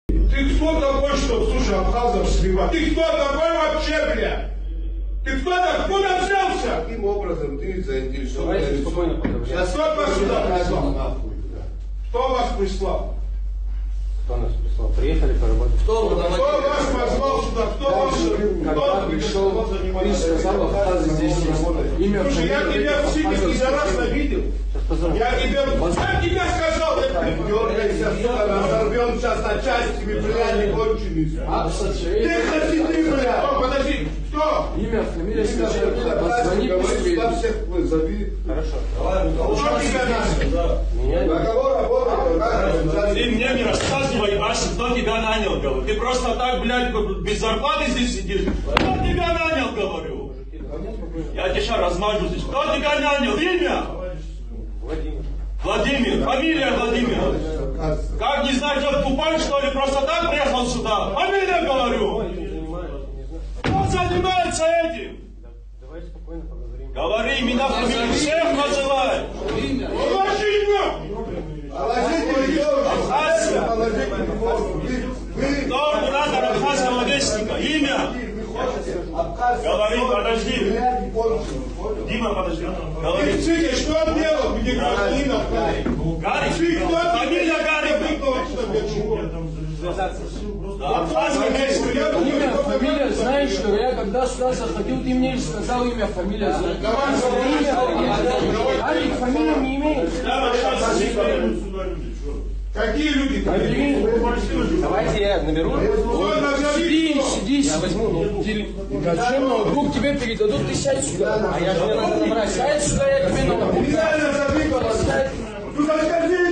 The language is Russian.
Ты кто такой, что, слушай, абхазов сливать? Ты кто такой вообще, бля? Ты кто такой? Откуда взялся? Каким образом ты заинтересован? Сейчас кто вас сюда прислал? Кто вас прислал? Кто нас прислал? Приехали поработать. Кто вас позвал сюда? Кто пришел, ты сказал, Абхазы здесь есть. Имя, слушай, я тебя в синих пидорасна видел. Я тебя сказал, Дергайся, сука, разорвем сейчас на части, мы, бля, не кончились. Тихо сиди, бля. Подожди, кто? Имя, фамилия, скажи. Позвони, быстрее. Сюда всех зови. Хорошо. Что тебя надо? Меня Договор работает. Ты мне не рассказывай, Ася, кто тебя нанял, говорю. Ты просто так, блядь, без зарплаты здесь сидишь. Кто тебя нанял, говорю? Я тебя сейчас размажу здесь. Кто тебя нанял? Имя? Владимир. Владимир. Фамилия Владимир. Как не знать, что тупой, что ли? Просто так приехал сюда? Фамилия, говорю. Кто занимается этим? Давай спокойно поговорим. Говори, меня фамилию всех называй. Кто куратор абхазского вестника? Имя? Говори, подожди. Дима, подожди. Говори. Ты что делал? Где гражданина? Гарри. Фамилия Гарри. Абхазский вестник. Имя, фамилия, знаешь что? Я когда сюда заходил, ты мне сказал имя, фамилия. Алик, фамилию не имеет. Какие люди? Давайте я наберу. Сиди. Я возьму зачем ноутбук тебе передадут, ты сядь сюда. А я же не надо набрать. Сядь сюда, я тебе ноутбук. Реально забегал. Сядь. Ну, расскажи